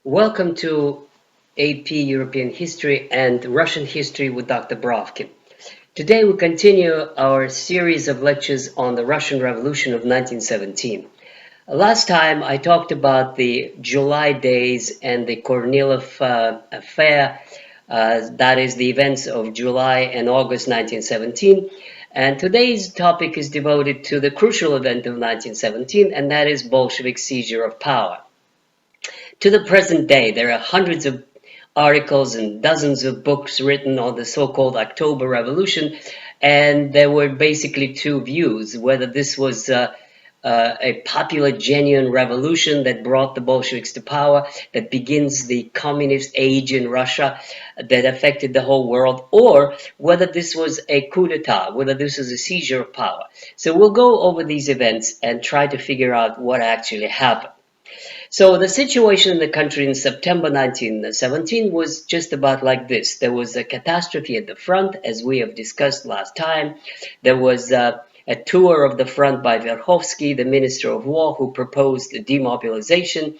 Welcome to AP European History and Russian History with Dr. Brovkin. Today we continue our series of lectures on the Russian Revolution of 1917. Last time I talked about the July days and the Kornilov affair, that is the events of July and August 1917. And today's topic is devoted to the crucial event of 1917, and that is Bolshevik seizure of power. To the present day, there are hundreds of articles and dozens of books written on the so-called October Revolution, and there were basically two views: whether this was a popular, genuine revolution that brought the Bolsheviks to power, that begins the communist age in Russia, that affected the whole world, or whether this was a coup d'etat, whether this was a seizure of power. So we'll go over these events and try to figure out what actually happened. So the situation in the country in September 1917 was just about like this. There was a catastrophe at the front, as we have discussed last time. There was a tour of the front by Verkhovsky, the Minister of War, who proposed demobilization.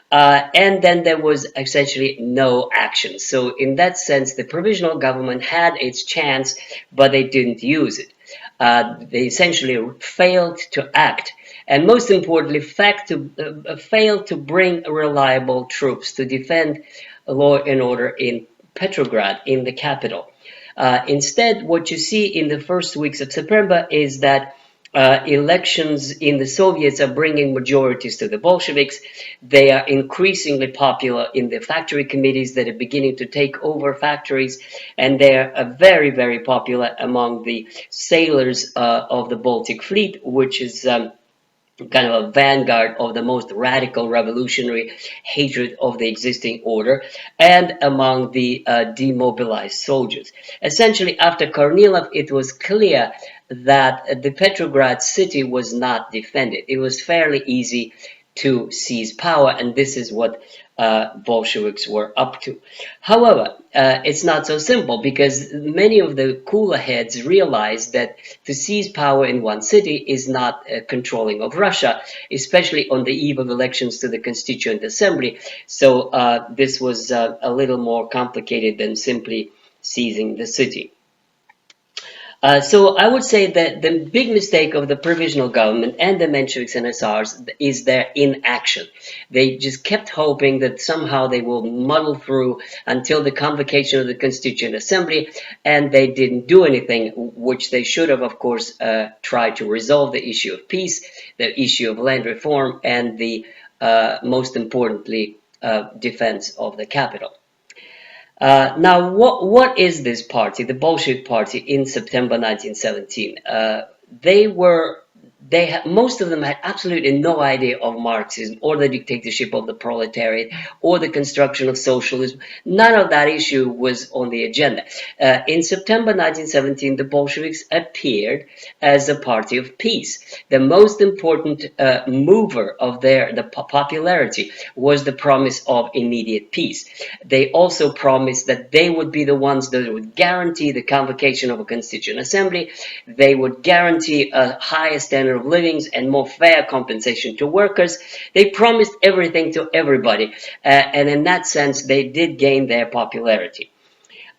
And then there was essentially no action. So in that sense, the provisional government had its chance, but they didn't use it. They essentially failed to act, and most importantly, failed to bring reliable troops to defend law and order in Petrograd, in the capital. Instead, what you see in the first weeks of September is that elections in the Soviets are bringing majorities to the Bolsheviks. They are increasingly popular in the factory committees that are beginning to take over factories, and they are very, very popular among the sailors of the Baltic Fleet, which is kind of a vanguard of the most radical revolutionary hatred of the existing order, and among the demobilized soldiers. Essentially, after Kornilov, it was clear that the Petrograd city was not defended. It was fairly easy to seize power, and this is what Bolsheviks were up to. However, it's not so simple, because many of the cooler heads realized that to seize power in one city is not controlling of Russia, especially on the eve of elections to the Constituent Assembly. So this was a little more complicated than simply seizing the city. So I would say that the big mistake of the provisional government and the Mensheviks and SRs is their inaction. They just kept hoping that somehow they will muddle through until the convocation of the Constituent Assembly, and they didn't do anything, which they should have, of course, tried to resolve the issue of peace, the issue of land reform, and the most importantly, defense of the capital. Now, what is this party, the Bolshevik Party, in September 1917? Most of them had absolutely no idea of Marxism or the dictatorship of the proletariat or the construction of socialism. None of that issue was on the agenda. In September 1917, the Bolsheviks appeared as a party of peace. The most important mover of the popularity was the promise of immediate peace. They also promised that they would be the ones that would guarantee the convocation of a Constituent Assembly. They would guarantee a higher standard of living and more fair compensation to workers. They promised everything to everybody, and in that sense, they did gain their popularity.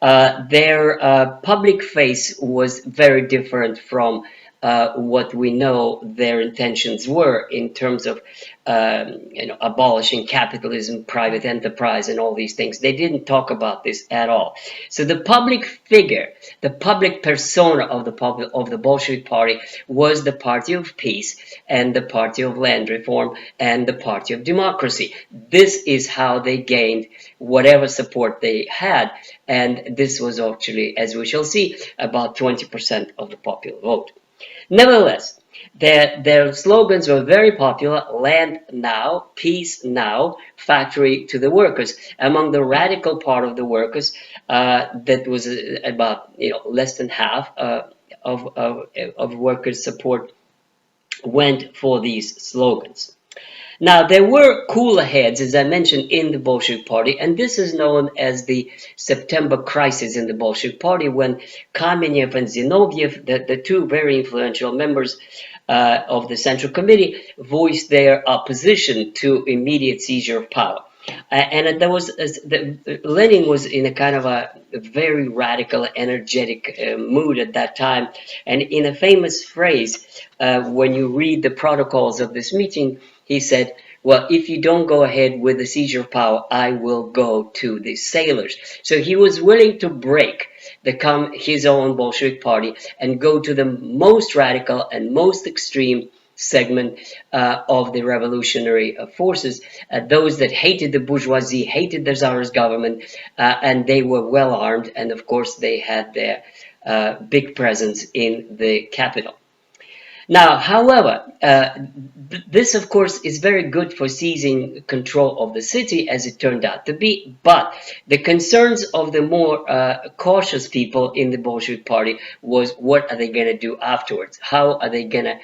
Their public face was very different from what we know their intentions were in terms of abolishing capitalism, private enterprise, and all these things. They didn't talk about this at all. So the public figure, the public persona of the Bolshevik Party was the party of peace and the party of land reform and the party of democracy. This is how they gained whatever support they had, and this was actually, as we shall see, about 20% of the popular vote. Nevertheless, their slogans were very popular: land now, peace now, factory to the workers. Among the radical part of the workers, that was about less than half of workers' support went for these slogans. Now, there were cooler heads, as I mentioned, in the Bolshevik Party, and this is known as the September crisis in the Bolshevik Party, when Kamenev and Zinoviev, the two very influential members of the Central Committee, voiced their opposition to immediate seizure of power. And there was Lenin was in a kind of a very radical, energetic mood at that time. And in a famous phrase, when you read the protocols of this meeting, he said, "Well, if you don't go ahead with the seizure of power, I will go to the sailors." So he was willing to break his own Bolshevik party and go to the most radical and most extreme segment of the revolutionary forces, those that hated the bourgeoisie, hated the Tsarist government, and they were well armed, and of course they had their big presence in the capital. Now, however, this of course is very good for seizing control of the city, as it turned out to be, but the concerns of the more cautious people in the Bolshevik party was, what are they going to do afterwards? How are they going to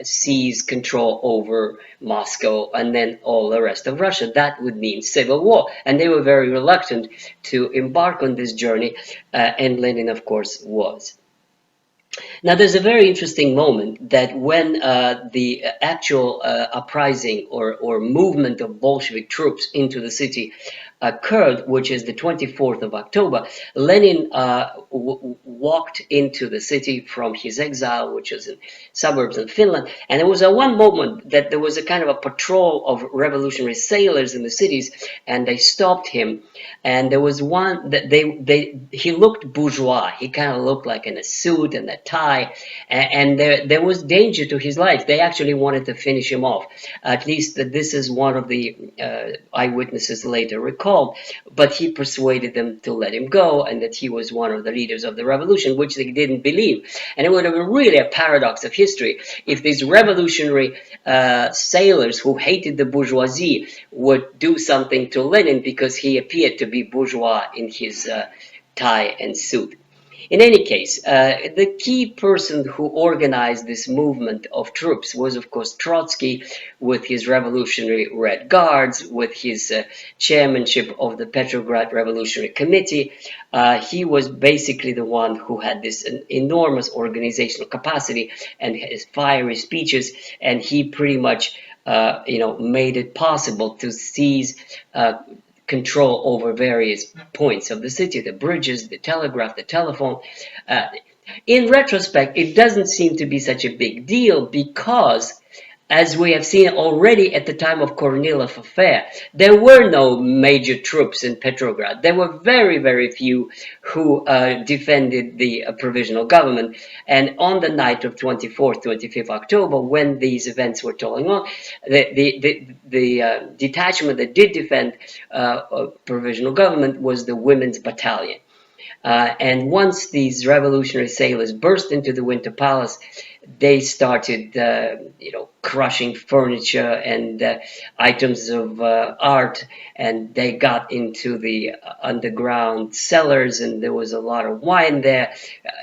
seize control over Moscow and then all the rest of Russia? That would mean civil war, and they were very reluctant to embark on this journey, and Lenin of course was. Now, there's a very interesting moment that when the actual uprising or movement of Bolshevik troops into the city occurred, which is the 24th of October, Lenin walked into the city from his exile, which is in suburbs in Finland. And there was a one moment that there was a kind of a patrol of revolutionary sailors in the cities, and they stopped him. And there was one that he looked bourgeois. He kind of looked like in a suit and a tie, and there was danger to his life. They actually wanted to finish him off. At least this is one of the eyewitnesses later recalled. But he persuaded them to let him go, and that he was one of the leaders of the revolution, which they didn't believe. And it would have been really a paradox of history if these revolutionary sailors who hated the bourgeoisie would do something to Lenin because he appeared to be bourgeois in his tie and suit. In any case, the key person who organized this movement of troops was, of course, Trotsky, with his Revolutionary Red Guards, with his chairmanship of the Petrograd Revolutionary Committee. He was basically the one who had this enormous organizational capacity and his fiery speeches, and he pretty much made it possible to seize control over various points of the city, the bridges, the telegraph, the telephone. In retrospect, it doesn't seem to be such a big deal because, as we have seen already at the time of Kornilov affair, there were no major troops in Petrograd. There were very, very few who defended the provisional government. And on the night of 24th, 25th October, when these events were going on, the detachment that did defend provisional government was the Women's Battalion. And once these revolutionary sailors burst into the Winter Palace, they started, crushing furniture and items of art, and they got into the underground cellars, and there was a lot of wine there,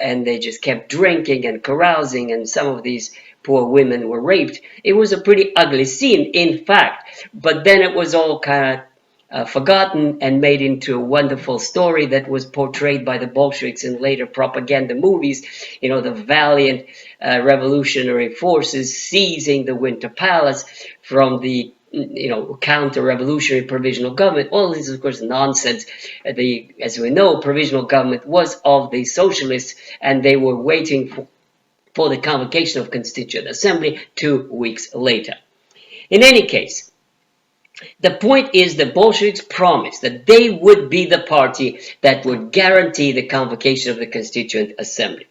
and they just kept drinking and carousing, and some of these poor women were raped. It was a pretty ugly scene, in fact, but then it was all kind of forgotten and made into a wonderful story that was portrayed by the Bolsheviks in later propaganda movies. The valiant revolutionary forces seizing the Winter Palace from the counter-revolutionary provisional government. All this is, of course, nonsense. As we know, provisional government was of the socialists, and they were waiting for the convocation of Constituent Assembly 2 weeks later. In any case, the point is the Bolsheviks promised that they would be the party that would guarantee the convocation of the Constituent Assembly.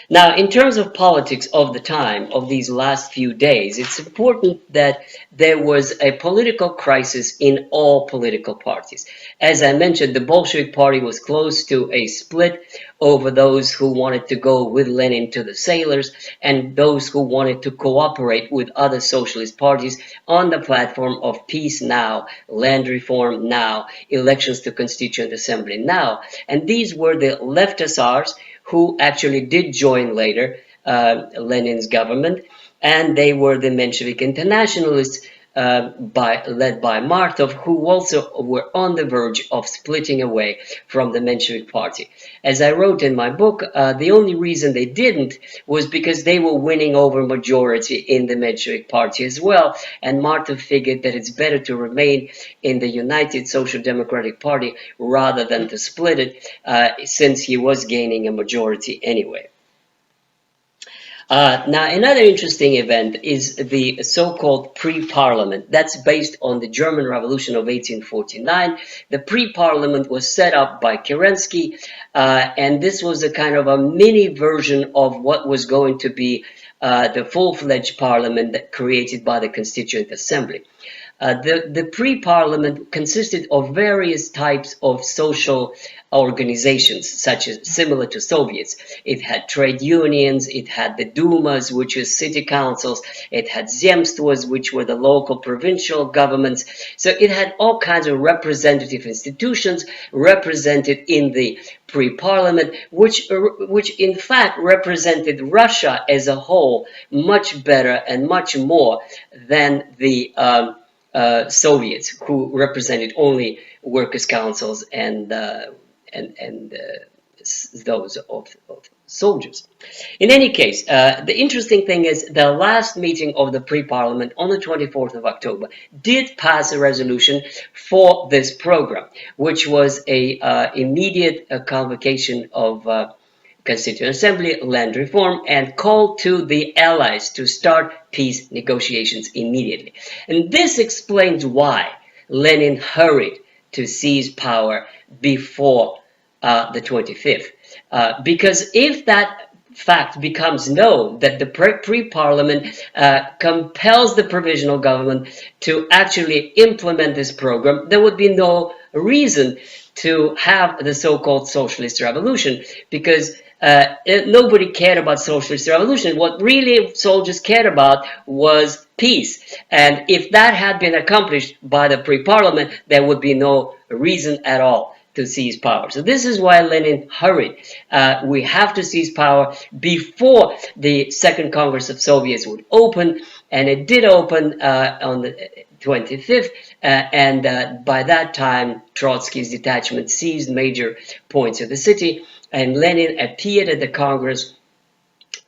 Now, in terms of politics of the time, of these last few days, it's important that there was a political crisis in all political parties. As I mentioned, the Bolshevik Party was close to a split over those who wanted to go with Lenin to the sailors and those who wanted to cooperate with other socialist parties on the platform of peace now, land reform now, elections to Constituent Assembly now. And these were the left SRs, who actually did join later Lenin's government, and they were the Menshevik internationalists, led by Martov, who also were on the verge of splitting away from the Menshevik Party. As I wrote in my book, the only reason they didn't was because they were winning over majority in the Menshevik Party as well, and Martov figured that it's better to remain in the United Social Democratic Party rather than to split it, since he was gaining a majority anyway. Now, another interesting event is the so-called pre-parliament. That's based on the German Revolution of 1849. The pre-parliament was set up by Kerensky, and this was a kind of a mini version of what was going to be the full-fledged parliament that created by the Constituent Assembly. The pre-parliament consisted of various types of social organizations, such as similar to Soviets. It had trade unions, it had the Dumas, which is city councils, it had Zemstvos, which were the local provincial governments. So it had all kinds of representative institutions represented in the pre-parliament, which in fact represented Russia as a whole much better and much more than the Soviets, who represented only workers' councils and those of soldiers. In any case, the interesting thing is the last meeting of the pre-parliament on the 24th of October did pass a resolution for this program, which was a immediate convocation of Constituent Assembly, land reform, and called to the Allies to start peace negotiations immediately. And this explains why Lenin hurried to seize power before the 25th. Because if that fact becomes known, that the pre-parliament compels the provisional government to actually implement this program, there would be no reason to have the so-called socialist revolution, because nobody cared about socialist revolution. What really soldiers cared about was peace. And if that had been accomplished by the pre-parliament, there would be no reason at all to seize power. So this is why Lenin hurried. We have to seize power before the Second Congress of Soviets would open, and it did open on the 25th, and by that time Trotsky's detachment seized major points of the city, and Lenin appeared at the Congress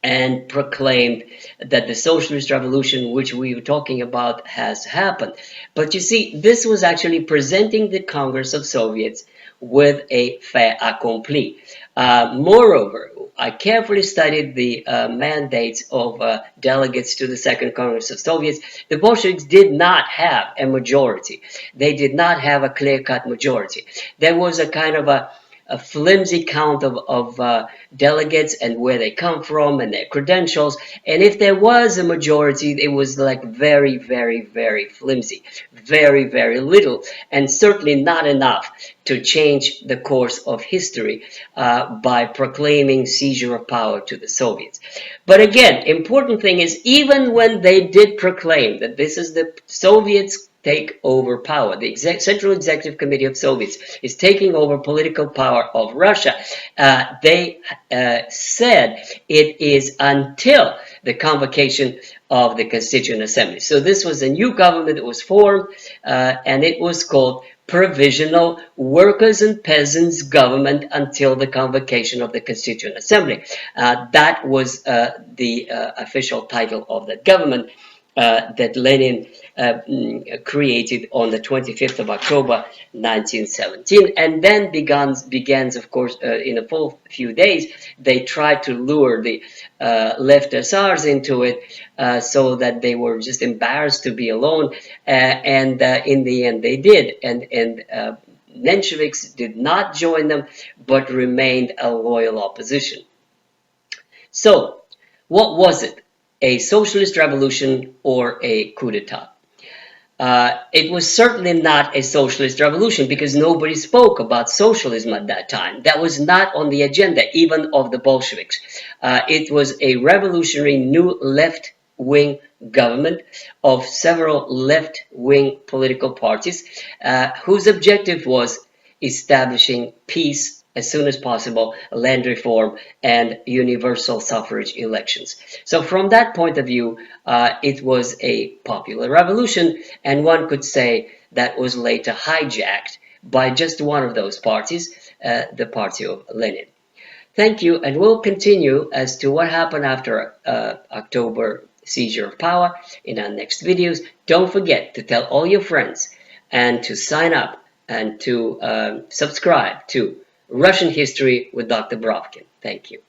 and proclaimed that the socialist revolution, which we were talking about, has happened. But you see, this was actually presenting the Congress of Soviets with a fait accompli. Moreover, I carefully studied the mandates of delegates to the Second Congress of Soviets. The Bolsheviks did not have a majority. They did not have a clear-cut majority. There was a kind of a flimsy count of delegates and where they come from and their credentials. And if there was a majority, it was like very, very, very flimsy, very, very little, and certainly not enough to change the course of history by proclaiming seizure of power to the Soviets. But again, important thing is, even when they did proclaim that this is the Soviets take over power, the Central Executive Committee of Soviets is taking over political power of Russia, they said it is until the convocation of the Constituent Assembly. So this was a new government that was formed, and it was called Provisional Workers and Peasants Government until the convocation of the Constituent Assembly. That was the official title of that government that Lenin created on the 25th of October 1917, and then begins, of course, in a full few days, they tried to lure the left SRs into it so that they were just embarrassed to be alone, and in the end they did, and Mensheviks did not join them, but remained a loyal opposition. So, what was it? A socialist revolution or a coup d'etat? It was certainly not a socialist revolution, because nobody spoke about socialism at that time. That was not on the agenda, even of the Bolsheviks. It was a revolutionary new left-wing government of several left-wing political parties whose objective was establishing peace as soon as possible land reform and universal suffrage elections. So from that point of view, it was a popular revolution, and one could say that was later hijacked by just one of those parties, the party of Lenin. Thank you, and we'll continue as to what happened after October seizure of power in our next videos. Don't forget to tell all your friends and to sign up and to subscribe to Russian History with Dr. Brovkin. Thank you.